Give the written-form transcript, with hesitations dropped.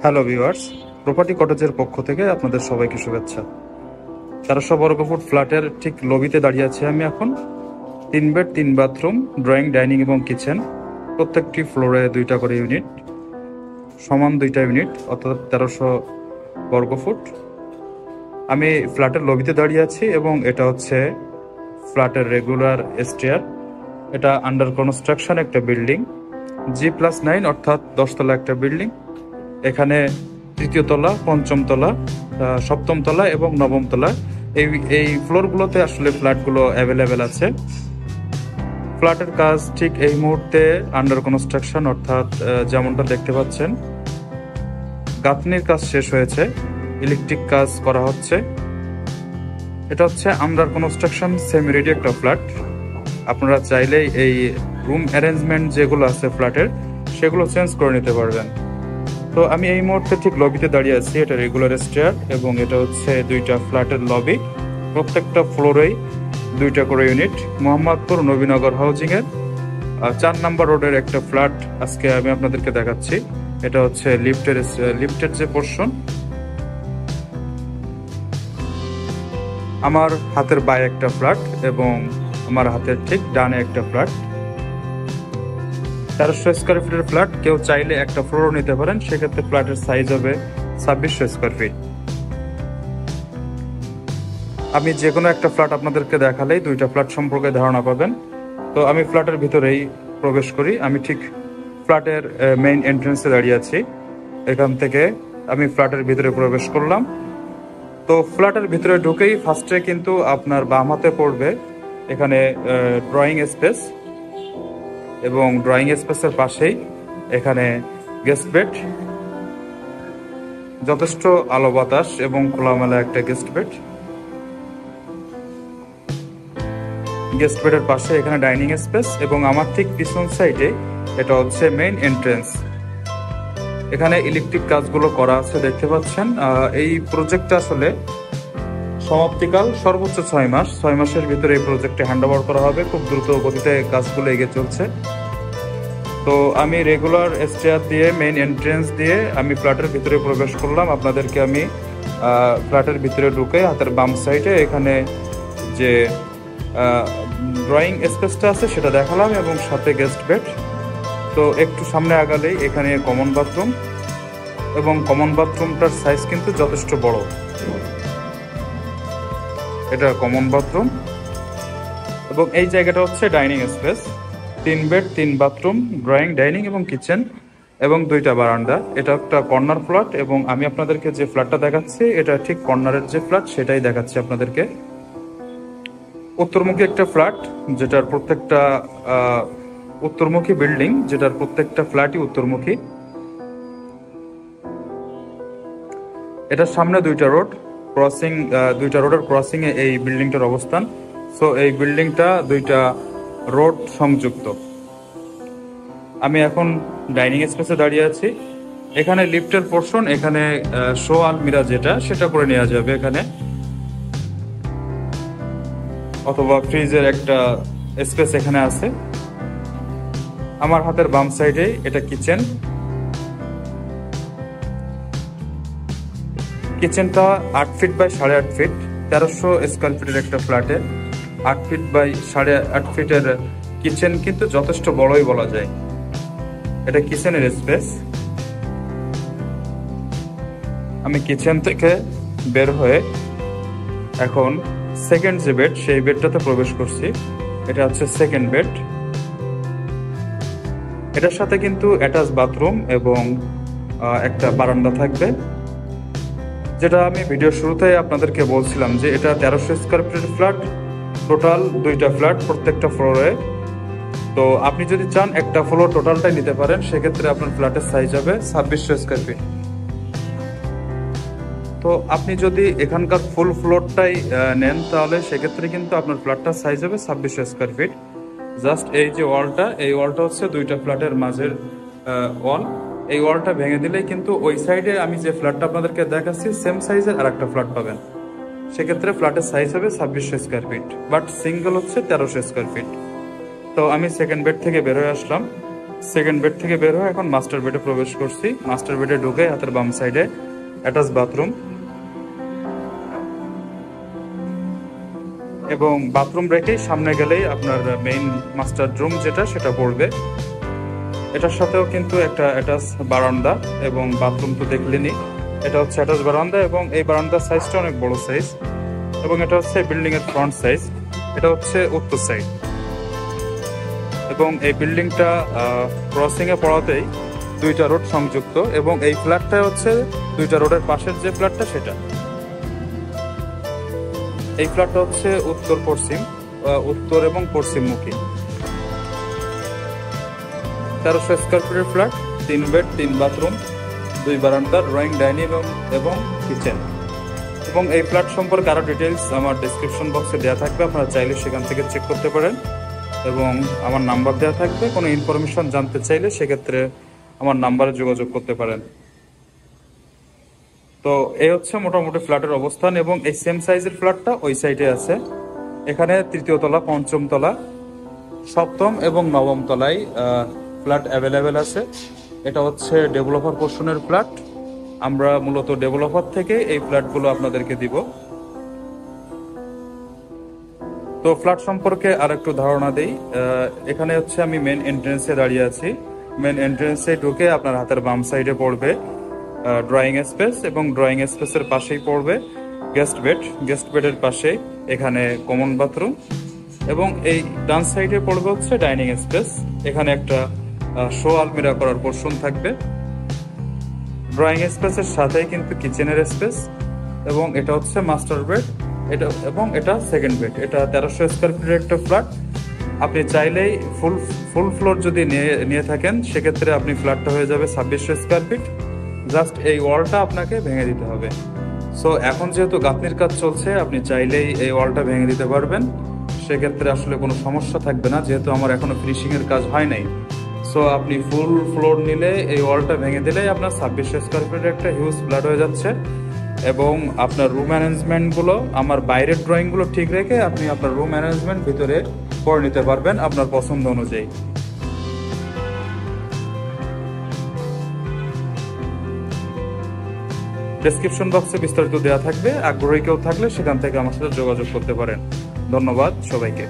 Hello viewers, property কটেজের পক্ষ থেকে আপনাদের সবাইকে শুভেচ্ছা। 1300 বর্গফুট ফ্ল্যাটের ঠিক লবিতে দাঁড়িয়ে আছি আমি এখন। 3 বেড 3 বাথরুম, ড্রয়িং, ডাইনিং এবং কিচেন, প্রত্যেকটি ফ্লোরে 2টা করে ইউনিট, সমান 2টা ইউনিট, অর্থাৎ 1300 বর্গফুট। আমি ফ্ল্যাটের লবিতে দাঁড়িয়ে আছি এবং এটা হচ্ছে ফ্ল্যাটের রেগুলার স্টেয়ার। এটা আন্ডার কনস্ট্রাকশন একটা বিল্ডিং, G+9 অর্থাৎ 10 তলা একটা বিল্ডিং। এখানে 3য় তলা, 5ম তলা, 7ম তলা এবং 9ম তলা, এই ফ্লোরগুলোতে আসলে ফ্ল্যাটগুলো অ্যাভেলেবেল আছে। ফ্ল্যাটের কাজ ঠিক এই মুহূর্তে আন্ডার কনস্ট্রাকশন, অর্থাৎ যেমনটা দেখতে পাচ্ছেন গাঁথনির কাজ শেষ হয়েছে, ইলেকট্রিক কাজ করা হচ্ছে। এটা হচ্ছে আন্ডার কনস্ট্রাকশন সেমি রেডি একটা ফ্ল্যাট। আপনারা চাইলেই এই রুম অ্যারেঞ্জমেন্ট যেগুলো আছে ফ্ল্যাটের সেগুলো চেঞ্জ করে নিতে পারবেন। তো আমি এই মুহূর্তে ঠিক লবিতে দাঁড়িয়ে আছি। এটা রেগুলার স্টেয়ার এবং এটা হচ্ছে 2টা ফ্ল্যাটের লবি, প্রত্যেকটা ফ্লোরেই 2টা করে ইউনিট। মোহাম্মদপুর নবীনগর হাউজিং এর 4 নম্বর রোডের একটা ফ্ল্যাট আজকে আমি আপনাদেরকে দেখাচ্ছি। এটা হচ্ছে লিফটের যে পোর্শন। আমার হাতের বায়ে একটা ফ্ল্যাট এবং আমার হাতের ঠিক ডানে একটা ফ্ল্যাট। 1300 স্কোয়ার ফিটের ফ্ল্যাট, কেউ চাইলে একটা ফ্লোরও নিতে পারেন, সেক্ষেত্রে ফ্ল্যাটের সাইজ হবে 2600 স্কোয়ার ফিট। আমি যে কোনো একটা ফ্ল্যাট আপনাদেরকে দেখালেই 2টা ফ্ল্যাট সম্পর্কে ধারণা পাবেন। তো আমি ফ্ল্যাটের ভিতরেই প্রবেশ করি। আমি ঠিক ফ্ল্যাটের মেইন এন্ট্রেন্সে দাঁড়িয়ে আছি। এখান থেকে আমি ফ্ল্যাটের ভিতরে প্রবেশ করলাম। তো ফ্ল্যাটের ভিতরে ঢুকেই ফার্স্টে কিন্তু আপনার বাম হাতে পড়বে এখানে ড্রয়িং স্পেস, এবং ড্রয়িং স্পেসের পাশেই এখানে গেস্ট বেড, যথেষ্ট আলো বাতাস এবং খোলামেলা একটা গেস্ট বেড। গেস্ট বেডের পাশে এখানে ডাইনিং স্পেস এবং আমার ঠিক পিছন সাইডে এটা হচ্ছে মেইন এন্ট্রেন্স। এখানে ইলেকট্রিক কাজগুলো করা আছে দেখতে পাচ্ছেন। এই প্রজেক্টটা আসলে সমাপ্তিকাল সর্বোচ্চ 6 মাস। 6 মাসের ভিতরে এই প্রজেক্টে হ্যান্ড ওভার করা হবে। খুব দ্রুত গতিতে কাজগুলো এগিয়ে চলছে। তো আমি রেগুলার স্টেয়ার দিয়ে মেইন এন্ট্রেন্স দিয়ে আমি ফ্ল্যাটের ভিতরে প্রবেশ করলাম। আপনাদেরকে আমি ফ্ল্যাটের ভিতরে ঢুকে হাতের বাম সাইডে এখানে যে ড্রয়িং স্পেসটা আছে সেটা দেখালাম এবং সাথে গেস্ট বেড। তো একটু সামনে আগালেই এখানে কমন বাথরুম, এবং কমন বাথরুমটার সাইজ কিন্তু যথেষ্ট বড়। এটা কমন বাথরুম এবং এই জায়গাটা হচ্ছে dining space. 3 bed 3 bathroom, drawing, dining এবং কিচেন এবং 2টা বারান্দা। এটা একটা কর্নার ফ্ল্যাট এবং আমি আপনাদেরকে যে ফ্ল্যাটটা দেখাচ্ছি এটা ঠিক কর্নারের যে ফ্ল্যাট সেটাই দেখাচ্ছি আপনাদেরকে। উত্তরমুখী একটা ফ্ল্যাট, যেটার প্রত্যেকটা উত্তরমুখী বিল্ডিং, যেটার প্রত্যেকটা ফ্ল্যাটই উত্তরমুখী। এটার সামনে 2টা রোড ক্রসিং, 2টা রোডের ক্রসিং এ এই বিল্ডিংটার অবস্থান। সো এই বিল্ডিংটা 2টা রোড সংযুক্ত। আমি এখন ডাইনিং স্পেসে দাঁড়িয়ে আছি। এখানে লিফটের পোর্শন, এখানে শো আলমিরা যেটা সেটা করে নেওয়া যাবে এখানে, অথবা ফ্রিজের একটা স্পেস এখানে আছে। আমার হাতের বাম সাইডে এটা কিচেন। কিচেনটা 8 ফিট বাই 8.5 ফিট। 1300 স্কোয়ার ফিটের একটা ফ্ল্যাটে 8 ফিট বাই 8.5 ফিটের কিচেন কিন্তু যথেষ্ট বড়ই বলা যায়। এটা কিচেনের স্পেস। আমি কিচেন থেকে বের হয়ে এখন সেকেন্ড যে বেড সেই বেডটাতে প্রবেশ করছি। এটা হচ্ছে সেকেন্ড বেড। এটার সাথে কিন্তু অ্যাটাচ বাথরুম এবং একটা বারান্দা থাকবে। যেটা আমি ভিডিও শুরুতে আপনাদেরকে বলছিলাম যে এটা 1300 স্কোয়ার ফিটের ফ্ল্যাট, টোটাল 2টা ফ্ল্যাট প্রত্যেকটা ফ্লোরে। তো আপনি যদি চান একটা ফ্লোর টোটালটাই নিতে পারেন, সেক্ষেত্রে আপনার ফ্ল্যাটের সাইজ হবে 2600 স্কোয়ার ফিট। তো আপনি যদি এখানকার ফুল ফ্লোরটাই নেন তাহলে সেক্ষেত্রে কিন্তু আপনার ফ্ল্যাটটার সাইজ হবে 2600 স্কোয়ার ফিট। জাস্ট এই যে ওয়ালটা, এই ওয়ালটা হচ্ছে 2টা ফ্ল্যাটের মাঝের ওয়াল। এই ওয়ালটা ভেঙে দিলেই কিন্তু ওই সাইডে আমি যে ফ্ল্যাটটা আপনাদেরকে দেখাচ্ছি সেম সাইজের আর একটা ফ্ল্যাট পাবেন। সেক্ষেত্রে ফ্ল্যাটের সাইজ হবে 2600 স্কোয়ার ফিট, বাট সিঙ্গেল হচ্ছে 1300 স্কোয়ার ফিট। তো আমি সেকেন্ড বেড থেকে বের হয়ে আসলাম। সেকেন্ড বেড থেকে বের হয়ে এখন মাস্টার বেডে প্রবেশ করছি। মাস্টার বেডে ঢুকে হাতের বাম সাইডে অ্যাটাচ বাথরুম এবং বাথরুম রেখেই সামনে গেলেই আপনার মেইন মাস্টার রুম যেটা সেটা পড়বে। এটার সাথেও কিন্তু একটা অ্যাটাচ বারান্দা এবং বাথরুম তো দেখলেনি। এটা হচ্ছে অ্যাটাচ বারান্দা এবং এই বারান্দার সাইজটা অনেক বড় সাইজ এবং এটা হচ্ছে বিল্ডিং এর ফ্রন্ট সাইজ। এটা হচ্ছে উত্তর সাইড এবং এই বিল্ডিংটা ক্রসিং এ পড়াতেই দুইটা রোড সংযুক্ত এবং এই ফ্ল্যাটটা হচ্ছে দুইটা রোডের পাশের যে ফ্ল্যাটটা সেটা। এই ফ্ল্যাটটা হচ্ছে উত্তর পশ্চিম, উত্তর এবং পশ্চিমমুখী। 1300 স্কয়ার ফিটের ফ্ল্যাট, 3 বেড 3 বাথরুম, 2 বারান্দা, ড্রয়িং ডাইনিং এবং কিচেন। এবং এই ফ্ল্যাট সম্পর্কে আরো ডিটেইলস আমার ডেসক্রিপশন বক্সে দেওয়া থাকবে, আপনারা চাইলে সেখান থেকে চেক করতে পারেন এবং আমার নাম্বার দেওয়া থাকবে। কোনো ইনফরমেশন জানতে চাইলে সেক্ষেত্রে আমার নাম্বারে যোগাযোগ করতে পারেন। তো এই হচ্ছে মোটামুটি ফ্ল্যাটের অবস্থান এবং এই সেম সাইজের ফ্ল্যাটটা ওই সাইডে আছে। এখানে তৃতীয় তলা, পঞ্চম তলা, সপ্তম এবং নবম তলায় ফ্ল্যাট অ্যাভেলেবেল আছে। এটা হচ্ছে ডেভেলপার পোর্শনের ফ্ল্যাট। আমরা মূলত ডেভেলপার থেকে এই ফ্ল্যাটগুলো আপনাদেরকে দিব। তো ফ্ল্যাট সম্পর্কে আর একটু ধারণা দেই। এখানে হচ্ছে আমি মেন এন্ট্রেন্সে দাঁড়িয়ে আছি। মেন এন্ট্রেন্সে ঢুকে আপনার হাতের বাম সাইডে পড়বে ড্রয়িং স্পেস এবং ড্রয়িং স্পেসের পাশেই পড়বে গেস্ট বেড। গেস্ট বেডের পাশে এখানে কমন বাথরুম এবং এই ডান সাইডে পড়বে হচ্ছে ডাইনিং স্পেস। এখানে একটা শো আলমিরা করার পোর্শন থাকবে। ড্রয়িং স্পেসের সাথেই কিন্তু কিচেনের স্পেস এবং এটা হচ্ছে মাস্টার বেড। এটা এবং এটা সেকেন্ড বেড। এটা 1300 স্কয়ার ফিটের একটা ফ্ল্যাট। আপনি চাইলেই ফুল ফ্লোর যদি নিয়ে থাকেন সেক্ষেত্রে আপনি ফ্ল্যাটটা হয়ে যাবে 2600 স্কয়ার ফিট। জাস্ট এই ওয়ালটা আপনাকে ভেঙে দিতে হবে। সো এখন যেহেতু গাঁথনির কাজ চলছে, আপনি চাইলেই এই ওয়ালটা ভেঙে দিতে পারবেন। সেক্ষেত্রে আসলে কোনো সমস্যা থাকবে না, যেহেতু আমার এখনো ফিনিশিং এর কাজ হয় নাই। সো আপনি ফুল ফ্লোর নিলে এই ওয়ালটা ভেঙে দিলেই আপনার 2600 স্কয়ার ফিটের একটা হিউজ ফ্ল্যাট হয়ে যাচ্ছে। এবং আপনার রুম অ্যারেঞ্জমেন্টগুলো, আমার বাইরের ড্রয়িংগুলো ঠিক রেখে আপনি আপনার রুম অ্যারেঞ্জমেন্ট ভিতরে করে নিতে পারবেন আপনার পছন্দ অনুযায়ী। ডেসক্রিপশন বক্সে বিস্তারিত দেওয়া থাকবে। আগ্রহী কেউ থাকলে সেখান থেকে আমার সাথে যোগাযোগ করতে পারেন। ধন্যবাদ সবাইকে।